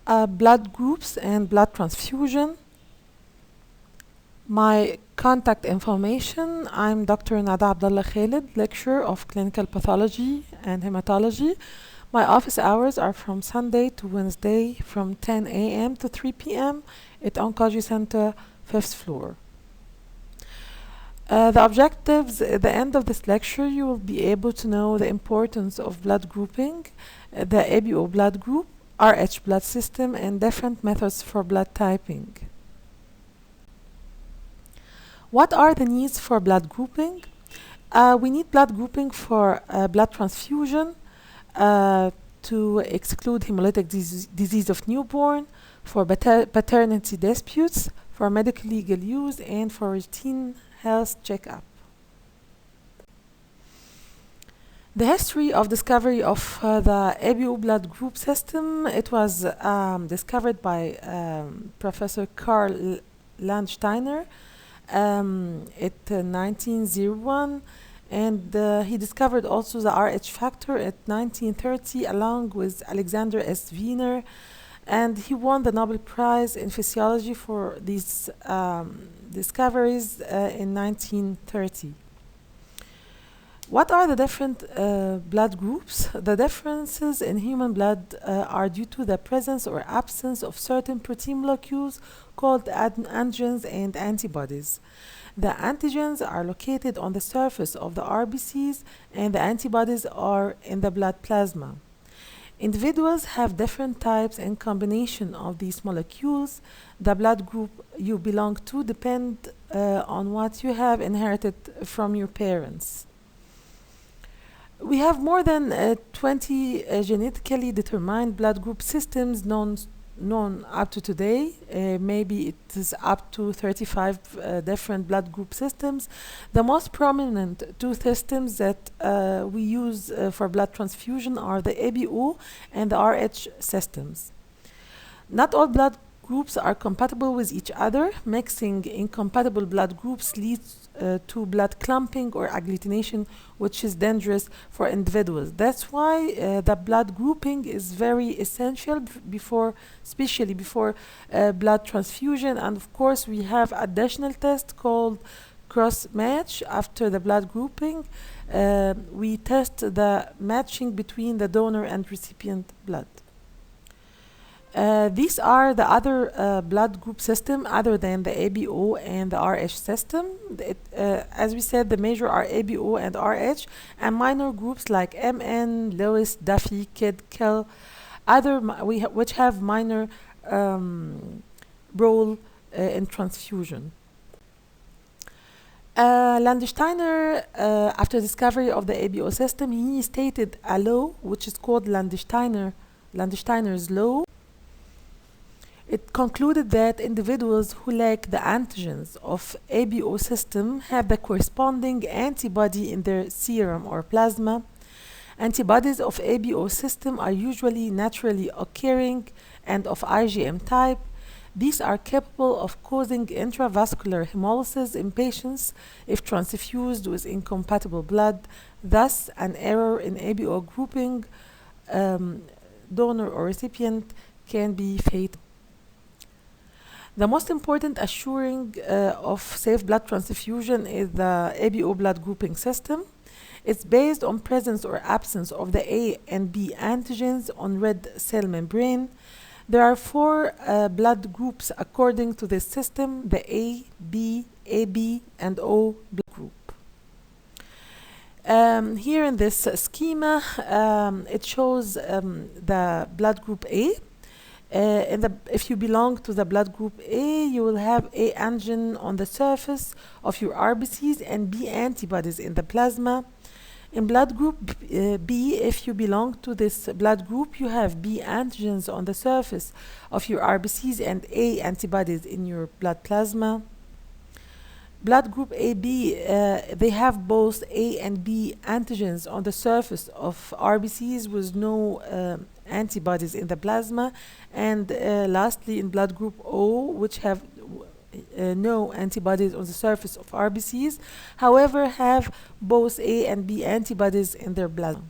Blood groups and blood transfusion. My contact information: I'm Dr. Nada Abdullah Khaled, lecturer of clinical pathology and hematology. My office hours are from Sunday to Wednesday from 10 a.m. to 3 p.m. at Oncology Center, 5th floor. The objectives: at the end of this lecture, you will be able to know the importance of blood grouping, the ABO blood group, RH blood system, and different methods for blood typing. What are the needs for blood grouping? We need blood grouping for blood transfusion, to exclude hemolytic disease of newborn, for paternity disputes, for medical legal use, and for routine health checkup. The history of discovery of the ABO blood group system: it was discovered by Professor Karl Landsteiner at 1901, and he discovered also the RH factor at 1930 along with Alexander S. Wiener, and he won the Nobel Prize in Physiology for these discoveries in 1930. What are the different blood groups? The differences in human blood are due to the presence or absence of certain protein molecules called antigens and antibodies. The antigens are located on the surface of the RBCs, and the antibodies are in the blood plasma. Individuals have different types and combination of these molecules. The blood group you belong to depend on what you have inherited from your parents. We have more than 20 genetically determined blood group systems known up to today. Maybe it is up to 35 different blood group systems. The most prominent two systems that we use for blood transfusion are the ABO and the RH systems. Not all blood groups are compatible with each other. Mixing incompatible blood groups leads to blood clumping or agglutination, which is dangerous for individuals. That's why the blood grouping is very essential especially before blood transfusion. And of course, we have additional tests called cross match. After the blood grouping, we test the matching between the donor and recipient blood. These are the other blood group system other than the ABO and the RH system. As we said, the major are ABO and RH, and minor groups like MN, Lewis, Duffy, Kidd, Kell, which have minor role in transfusion. Landsteiner, after discovery of the ABO system, he stated a law which is called Landsteiner's law. It concluded that individuals who lack the antigens of ABO system have the corresponding antibody in their serum or plasma. Antibodies of ABO system are usually naturally occurring and of IgM type. These are capable of causing intravascular hemolysis in patients if transfused with incompatible blood. Thus, an error in ABO grouping, donor or recipient, can be fatal. The most important assuring of safe blood transfusion is the ABO blood grouping system. It's based on presence or absence of the A and B antigens on red cell membrane. There are four blood groups according to this system: the A, B, AB, and O blood group. Here in this schema, it shows the blood group A. If you belong to the blood group A, you will have A antigen on the surface of your RBCs and B antibodies in the plasma. In blood group B, if you belong to this blood group, you have B antigens on the surface of your RBCs and A antibodies in your blood plasma. Blood group AB, they have both A and B antigens on the surface of RBCs with no antibodies in the plasma. And lastly, in blood group O, which have no antibodies on the surface of RBCs, however have both A and B antibodies in their blood.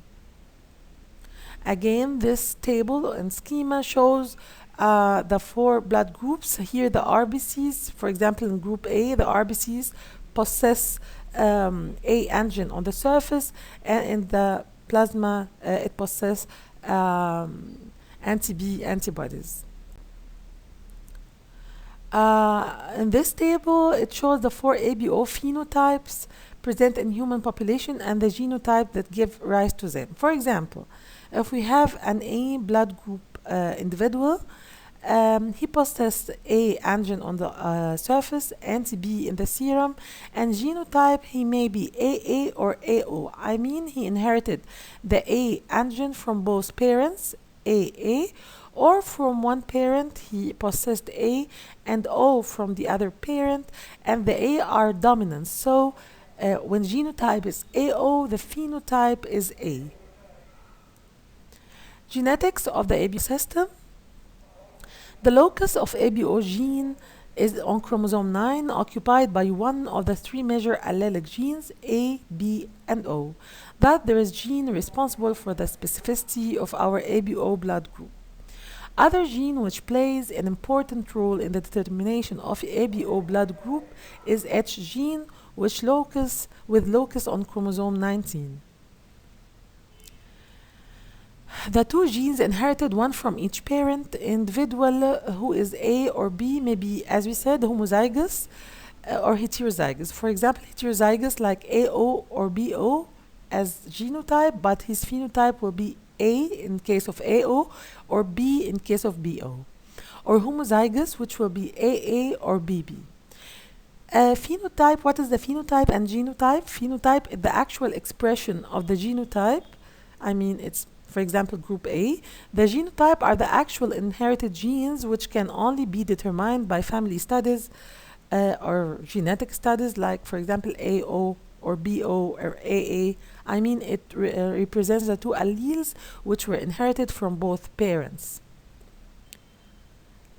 Again, this table and schema shows the four blood groups. Here, the RBCs, for example, in group A, the RBCs possess A antigen on the surface, and in the plasma, it possesses anti-B antibodies. In this table, it shows the four ABO phenotypes present in human population and the genotype that give rise to them. For example, if we have an A blood group individual, he possesses A antigen on the surface, anti-B in the serum, and genotype he may be AA or AO. I mean, he inherited the A antigen from both parents, AA, or from one parent he possessed A and O from the other parent, and the A are dominant. So when genotype is AO, the phenotype is A. Genetics of the ABO system. The locus of ABO gene is on chromosome 9, occupied by one of the three major allelic genes, A, B, and O. That there is gene responsible for the specificity of our ABO blood group. Other gene which plays an important role in the determination of ABO blood group is H gene, which locus on chromosome 19. The two genes inherited one from each parent. Individual who is A or B may be, as we said, homozygous or heterozygous. For example, heterozygous like AO or BO as genotype, but his phenotype will be A in case of AO or B in case of BO. Or homozygous, which will be AA or BB. Phenotype, what is the phenotype and genotype? Phenotype is the actual expression of the genotype. I mean, it's, for example, group A. The genotype are the actual inherited genes which can only be determined by family studies or genetic studies, like, for example, AO or BO or AA. I mean, it represents the two alleles which were inherited from both parents.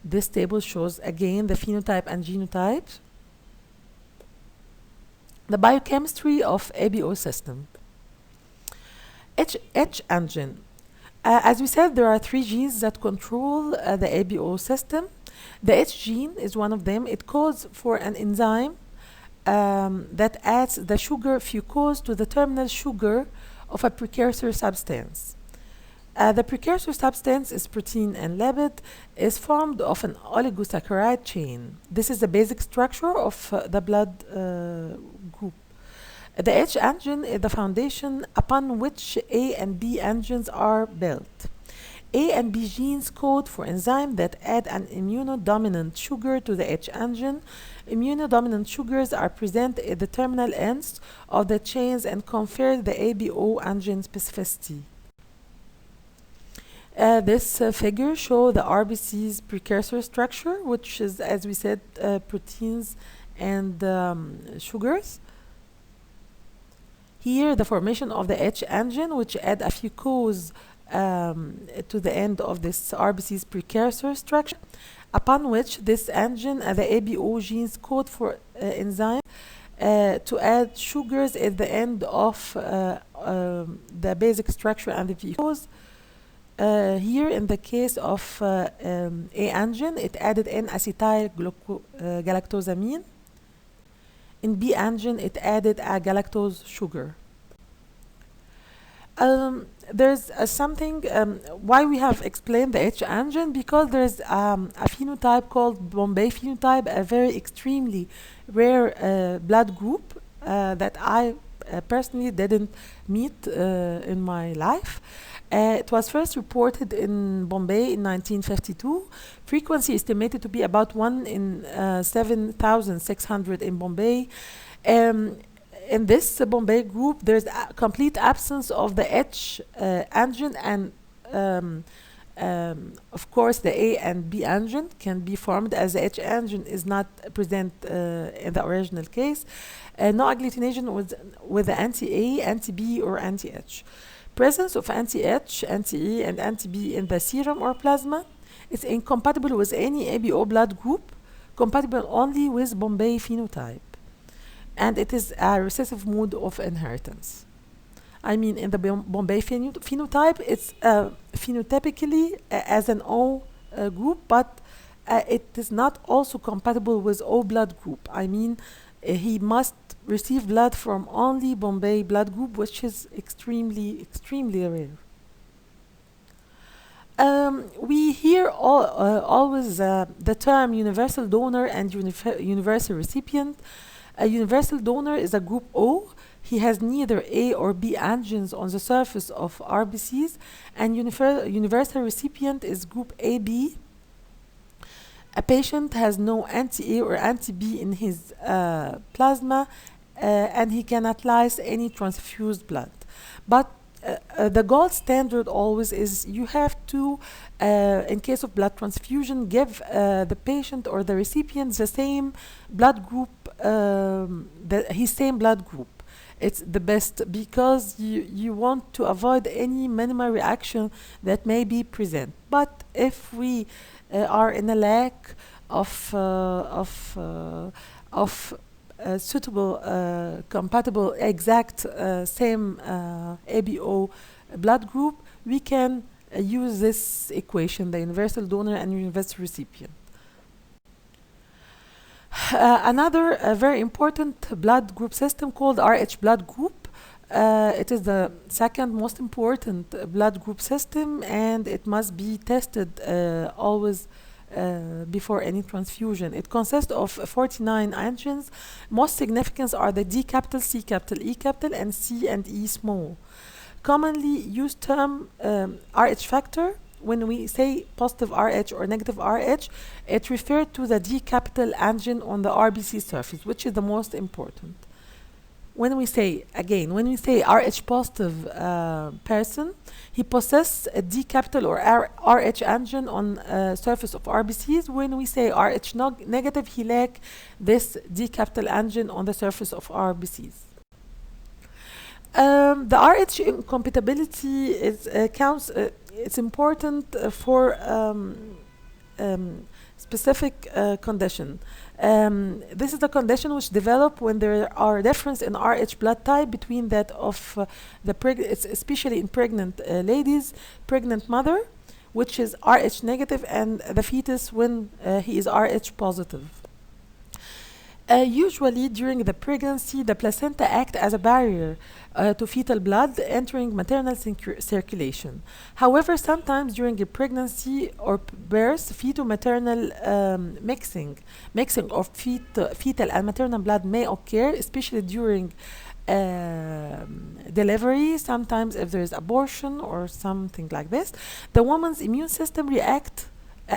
This table shows again the phenotype and genotype. The biochemistry of ABO system. H antigen. As we said, there are three genes that control the ABO system. The H gene is one of them. It codes for an enzyme that adds the sugar fucose to the terminal sugar of a precursor substance. The precursor substance is protein and lipid, is formed of an oligosaccharide chain. This is the basic structure of the blood group. The H antigen is the foundation upon which A and B antigens are built. A and B genes code for enzymes that add an immunodominant sugar to the H antigen. Immunodominant sugars are present at the terminal ends of the chains and confer the ABO antigen specificity. This figure shows the RBC's precursor structure, which is, as we said, proteins and sugars. Here, the formation of the H antigen, which add a fucose to the end of this RBC's precursor structure, upon which this antigen and the ABO genes code for enzyme to add sugars at the end of the basic structure and the fucose. Here, in the case of A antigen, it added N-acetyl galactosamine. In B antigen, it added a galactose sugar. There's something why we have explained the H antigen, because there's a phenotype called Bombay phenotype, a very extremely rare blood group that I personally didn't meet in my life. It was first reported in Bombay in 1952. Frequency estimated to be about 1 in 7,600 in Bombay. In this Bombay group, there's a complete absence of the H antigen, and of course the A and B antigen can be formed as the H antigen is not present in the original case. No agglutination with the anti-A, anti-B, or anti-H. Presence of anti-H, anti-E, and anti-B in the serum or plasma is incompatible with any ABO blood group, compatible only with Bombay phenotype. And it is a recessive mode of inheritance. I mean, in the Bombay phenotype, it's phenotypically as an O group, but it is not also compatible with O blood group. I mean, he must receive blood from only Bombay blood group, which is extremely rare. We hear always the term universal donor and universal recipient. A universal donor is a group O. He has neither A or B antigens on the surface of RBCs, and universal recipient is group AB. A patient has no anti-A or anti-B in his plasma, and he cannot lyse any transfused blood. But the gold standard always is you have to, in case of blood transfusion, give the patient or the recipient the same blood group, his same blood group. It's the best because you want to avoid any minimal reaction that may be present. But if we are in a lack of suitable, compatible, exact same ABO blood group, we can use this equation, the universal donor and universal recipient. Another very important blood group system called RH blood group. It is the second most important blood group system, and it must be tested always before any transfusion. It consists of 49 antigens. Most significant are the D capital, C capital, E capital, and C and E small. Commonly used term RH factor. When we say positive RH or negative RH, it refers to the D capital antigen on the RBC surface, which is the most important. When we say RH positive person, he possesses a D capital or RH antigen on surface of RBCs. When we say RH negative, he lack this D capital antigen on the surface of RBCs. The RH incompatibility is counts. It's important for specific condition. This is the condition which develop when there are difference in RH blood type between that of especially in pregnant ladies, pregnant mother, which is RH negative, and the fetus when he is RH positive. Usually during the pregnancy, the placenta acts as a barrier to fetal blood entering maternal circulation. However, sometimes during a pregnancy or birth, fetal-maternal mixing of fetal and maternal blood may occur, especially during delivery. Sometimes if there is abortion or something like this, the woman's immune system reacts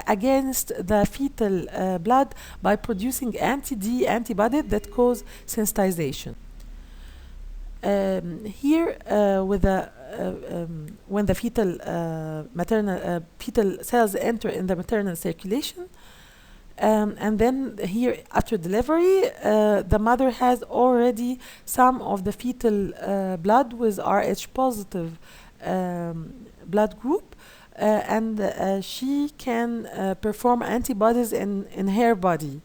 against the fetal blood by producing anti-D antibody that cause sensitization. Here, when the fetal cells enter in the maternal circulation, and then here after delivery, the mother has already some of the fetal blood with RH positive blood group. And she can perform antibodies in her body.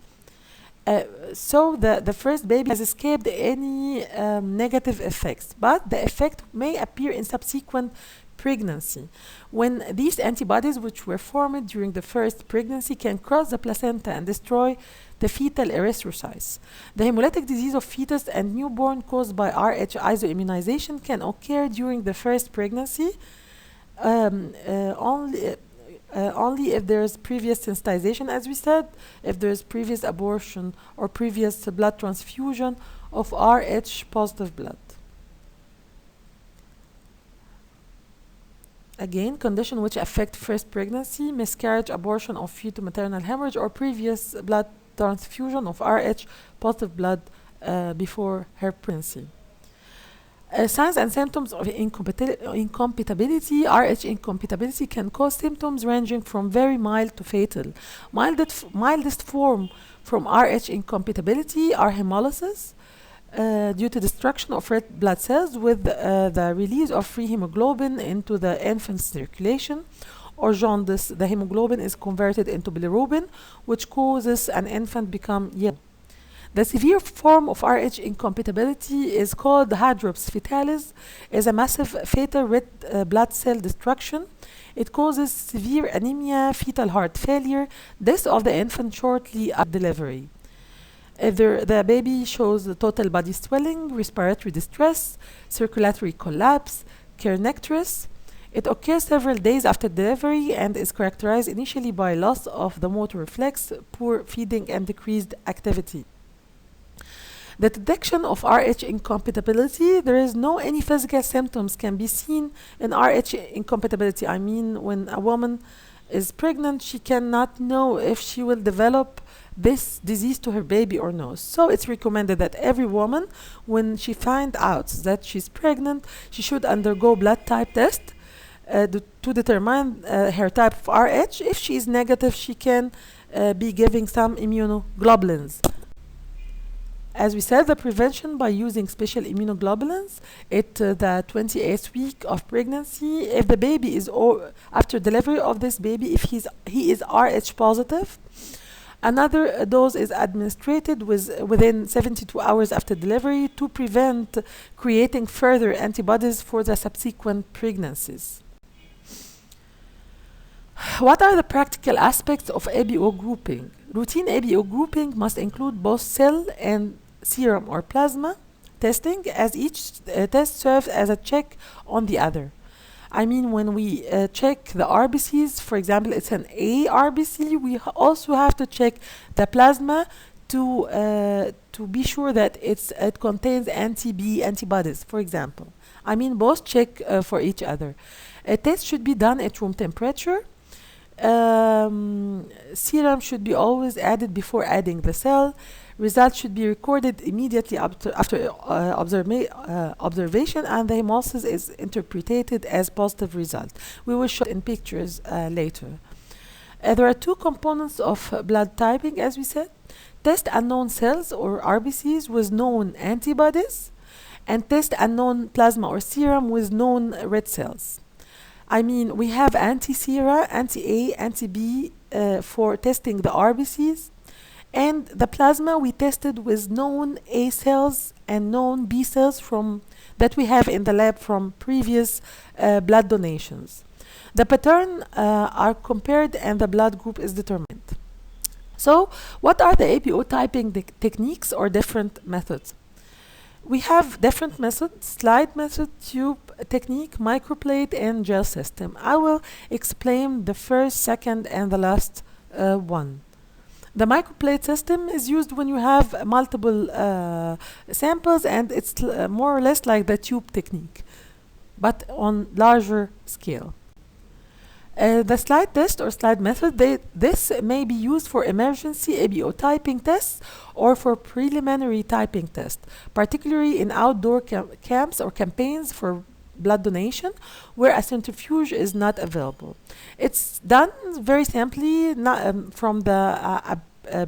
So the first baby has escaped any negative effects, but the effect may appear in subsequent pregnancy when these antibodies which were formed during the first pregnancy can cross the placenta and destroy the fetal erythrocytes. The hemolytic disease of fetus and newborn caused by RH isoimmunization can occur during the first pregnancy. Only if there is previous sensitization, as we said, if there is previous abortion or previous blood transfusion of RH positive blood. Again, condition which affect first pregnancy, miscarriage, abortion of fetal-maternal hemorrhage, or previous blood transfusion of RH positive blood before her pregnancy. Signs and symptoms of incompatibility. RH incompatibility can cause symptoms ranging from very mild to fatal. Mildest form from RH incompatibility are hemolysis due to destruction of red blood cells with the release of free hemoglobin into the infant's circulation, or jaundice. The hemoglobin is converted into bilirubin, which causes an infant become yellow. The severe form of Rh incompatibility is called hydrops fetalis, is a massive fatal red blood cell destruction. It causes severe anemia, fetal heart failure, death of the infant shortly after delivery. The baby shows the total body swelling, respiratory distress, circulatory collapse, kernicterus. It occurs several days after delivery and is characterized initially by loss of the motor reflex, poor feeding, and decreased activity. The detection of Rh incompatibility, there is no any physical symptoms can be seen in Rh incompatibility. I mean, when a woman is pregnant, she cannot know if she will develop this disease to her baby or no. So it's recommended that every woman, when she finds out that she's pregnant, she should undergo blood type test to determine her type of Rh. If she is negative, she can be giving some immunoglobulins. As we said, the prevention by using special immunoglobulins at the 28th week of pregnancy. If the baby is, after delivery of this baby, if he is Rh positive, another dose is administered within 72 hours after delivery to prevent creating further antibodies for the subsequent pregnancies. What are the practical aspects of ABO grouping? Routine ABO grouping must include both cell and serum or plasma testing, as each test serves as a check on the other. I mean, when we check the RBCs, for example, it's an A RBC, we also have to check the plasma to be sure that it contains anti-B antibodies, for example. I mean, both check for each other. A test should be done at room temperature. Serum should be always added before adding the cell. Results should be recorded immediately after observation, and the hemolysis is interpreted as positive result. We will show it in pictures later. There are two components of blood typing, as we said. Test unknown cells or RBCs with known antibodies, and test unknown plasma or serum with known red cells. I mean, we have anti-sera, anti-A, anti-B for testing the RBCs. And the plasma we tested with known A cells and known B cells that we have in the lab from previous blood donations. The pattern are compared and the blood group is determined. So, what are the ABO typing techniques or different methods? We have different methods: slide method, tube technique, microplate, and gel system. I will explain the first, second, and the last one. The microplate system is used when you have multiple samples, and it's more or less like the tube technique, but on larger scale. The slide test or slide method, this may be used for emergency ABO typing tests or for preliminary typing tests, particularly in outdoor camps or campaigns for blood donation where a centrifuge is not available. It's done very simply from the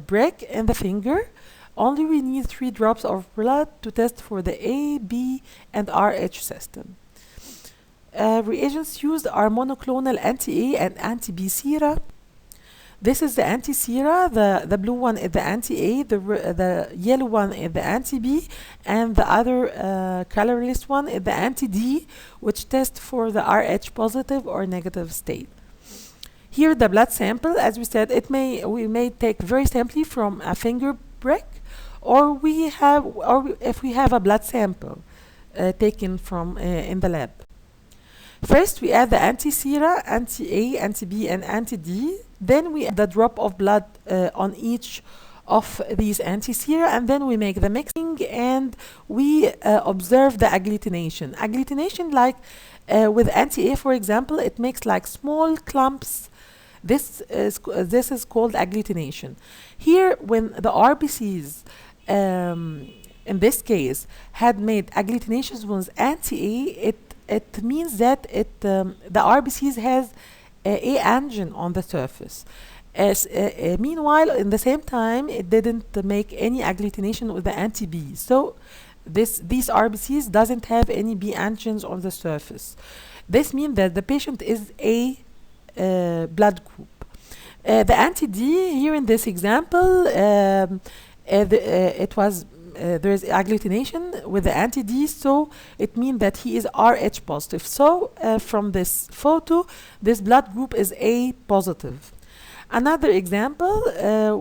brick in the finger. Only we need 3 drops of blood to test for the A, B, and Rh system. Reagents used are monoclonal anti-A and anti-B sera. This is the anti-sera, the blue one is the anti-A, the yellow one is the anti-B, and the other colorless one is the anti-D, which tests for the Rh positive or negative state. Here the blood sample, as we said, we may take very simply from a finger prick, or if we have a blood sample taken from in the lab. First, we add the anti-sera, anti-A, anti-B, and anti-D. Then we add the drop of blood on each of these anti-sera, and then we make the mixing and we observe the agglutination. Agglutination, like with anti-A, for example, it makes like small clumps. This is called agglutination. Here, when the RBCs in this case had made agglutinations with anti-A, it means that the RBCs has A antigen on the surface. Meanwhile, in the same time, it didn't make any agglutination with the anti-B. So these RBCs doesn't have any B antigens on the surface. This means that the patient is A blood group. The anti-D here in this example, It was there is agglutination with the anti-D, so it means that he is Rh positive. So from this photo, this blood group is A positive. Another example,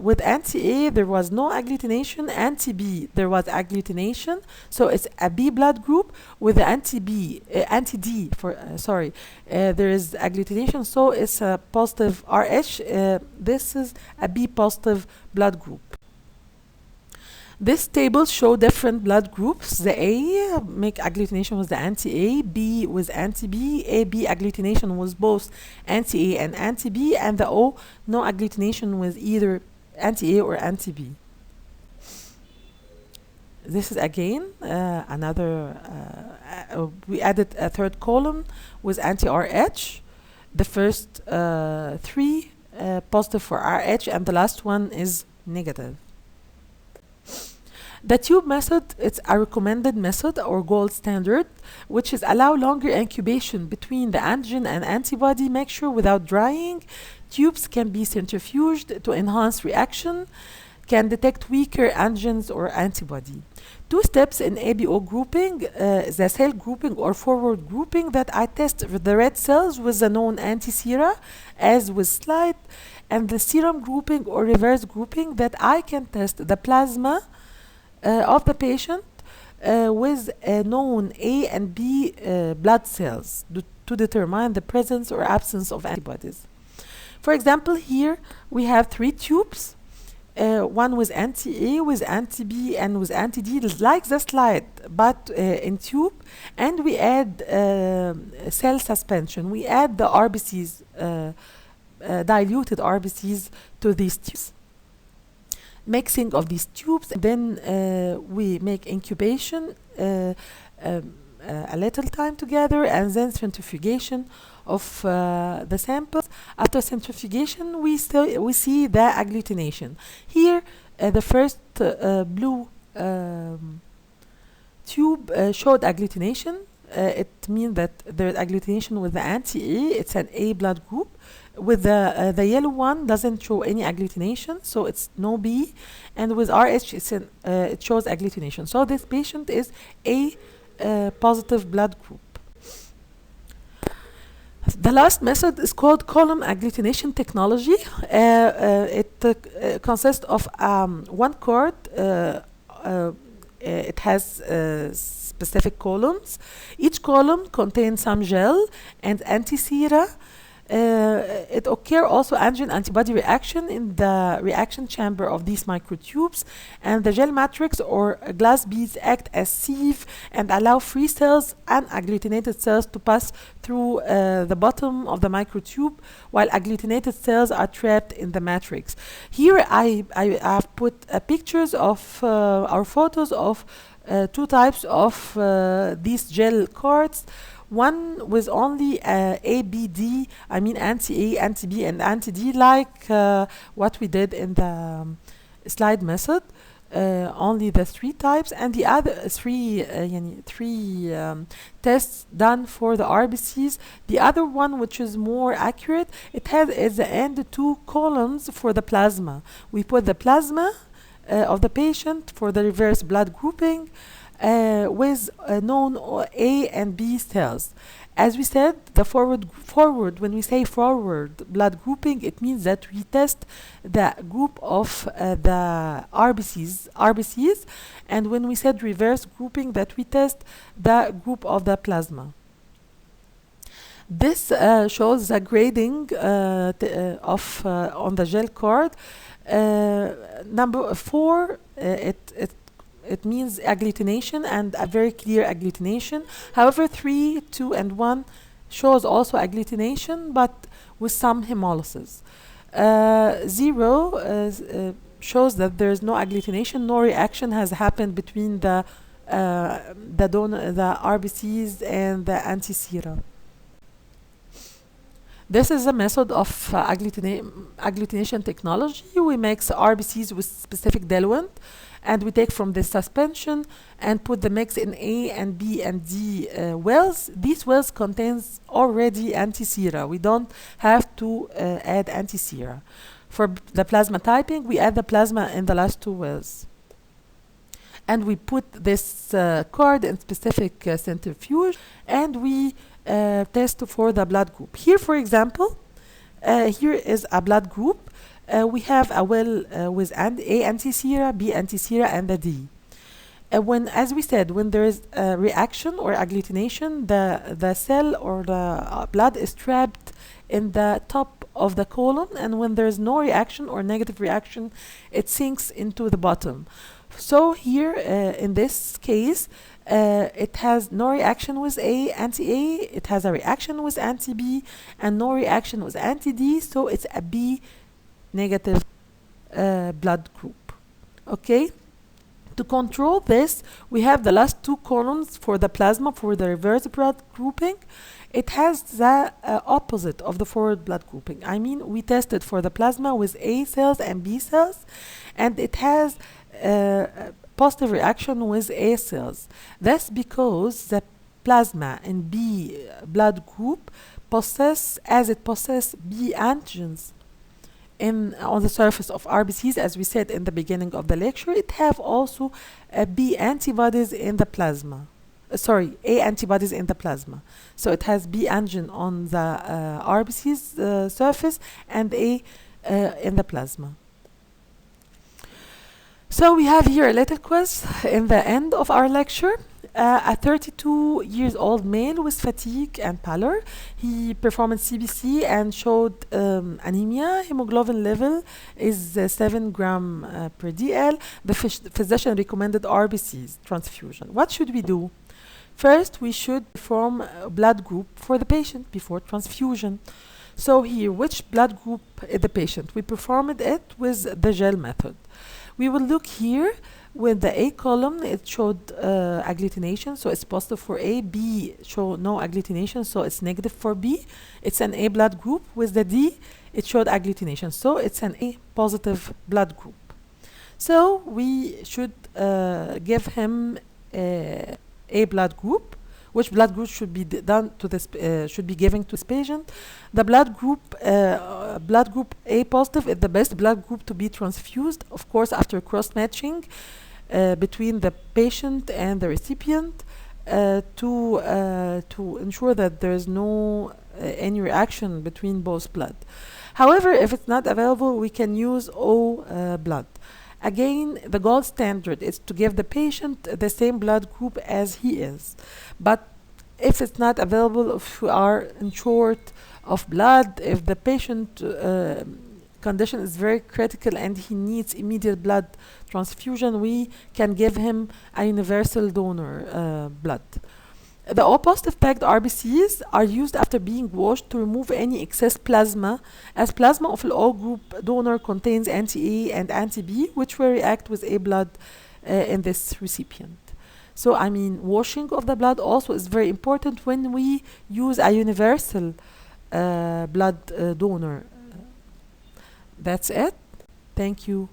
with anti-A, there was no agglutination. Anti-B, there was agglutination. So it's a B blood group with the anti-B, anti-D, there is agglutination. So it's a positive Rh. This is a B positive blood group. This table show different blood groups. The A make agglutination with the anti-A, B with anti-B, AB agglutination with both anti-A and anti-B, and the O no agglutination with either anti-A or anti-B. This is again another, we added a third column with anti-RH. The first three positive for RH, and the last one is negative. The tube method, it's a recommended method or gold standard, which is allow longer incubation between the antigen and antibody mixture without drying. Tubes can be centrifuged to enhance reaction, can detect weaker antigens or antibody. Two steps in ABO grouping, the cell grouping or forward grouping, that I test the red cells with the known anti-sera, as with slide, and the serum grouping or reverse grouping, that I can test the plasma of the patient with known A and B blood cells to determine the presence or absence of antibodies. For example, here we have three tubes, one with anti-A, with anti-B, and with anti-D, like the slide, but in tube, and we add cell suspension. We add the RBCs, diluted RBCs to these tubes. Mixing of these tubes, then we make incubation a little time together, and then centrifugation of the samples. After centrifugation, we see the agglutination. Here, the first blue tube showed agglutination. It means that there is agglutination with the anti-A. It's an A blood group. With the yellow one doesn't show any agglutination, so it's no B. And with RH, it shows agglutination. So this patient is A positive blood group. The last method is called column agglutination technology. It consists of one cord. It has specific columns. Each column contains some gel and anti-sera. It occurs also antigen antibody reaction in the reaction chamber of these microtubes, and the gel matrix or glass beads act as sieve and allow free cells and agglutinated cells to pass through the bottom of the microtube, while agglutinated cells are trapped in the matrix. Here I have put pictures of our photos of two types of these gel cards. One with only ABD, I mean anti-A, anti-B, and anti-D, like what we did in the slide method. Only the three types, and the other three tests done for the RBCs. The other one, which is more accurate, it has at the end two columns for the plasma. We put the plasma of the patient for the reverse blood grouping with known A and B cells. As we said, the forward, when we say forward blood grouping, it means that we test the group of the RBCs, and when we said reverse grouping, that we test the group of the plasma. This shows the grading of on the gel card. Number 4, it means agglutination, and a very clear agglutination. However, 3, 2, and 1 shows also agglutination, but with some hemolysis. 0 shows that there is no agglutination, no reaction has happened between the RBCs and the anti-sera. This is a method of agglutination technology. We make RBCs with specific diluent, and we take from the suspension and put the mix in A and B and D wells. These wells contains already anti-sera. We don't have to add anti-sera. For the plasma typing, we add the plasma in the last two wells. and we put this card in specific centrifuge, and we test for the blood group. Here, for example, here is a blood group. We have a well with A antisera, B antisera, and the D. As we said, when there is a reaction or agglutination, the cell or the blood is trapped in the top of the column, and when there is no reaction or negative reaction, it sinks into the bottom. So here, in this case, it has no reaction with anti-A, it has a reaction with anti-B, and no reaction with anti-D, so it's a B negative blood group. Okay? To control this, we have the last two columns for the plasma for the reverse blood grouping. It has the opposite of the forward blood grouping. I mean, we tested for the plasma with A cells and B cells, and it has positive reaction with A cells. That's because the plasma in B blood group possess B antigens on the surface of RBCs, as we said in the beginning of the lecture. It have also B antibodies in the plasma. A antibodies in the plasma. So it has B antigen on the RBC's surface and A in the plasma. So we have here a little quiz in the end of our lecture. A 32 years old male with fatigue and pallor. He performed CBC and showed anemia. Hemoglobin level is 7 gram per DL. The physician recommended RBCs transfusion. What should we do? First, we should perform a blood group for the patient before transfusion. So here, which blood group is the patient? We performed it with the gel method. We will look here with the A column. It showed agglutination, so it's positive for A. B showed no agglutination, so it's negative for B. It's an A blood group. With the D, it showed agglutination, so it's an A positive blood group. So we should give him A blood group. Which blood group should be done to this should be given to this patient? The blood group A positive is the best blood group to be transfused, of course, after cross matching between the patient and the recipient to ensure that there is no any reaction between both blood. However, if it's not available, we can use O blood. Again, the gold standard is to give the patient the same blood group as he is. But if it's not available, if we are in short of blood, if the patient condition is very critical and he needs immediate blood transfusion, we can give him a universal donor blood. The O positive packed RBCs are used after being washed to remove any excess plasma, as plasma of an O group donor contains anti-A and anti-B, which will react with A blood in this recipient. So, I mean, washing of the blood also is very important when we use a universal blood donor. That's it. Thank you.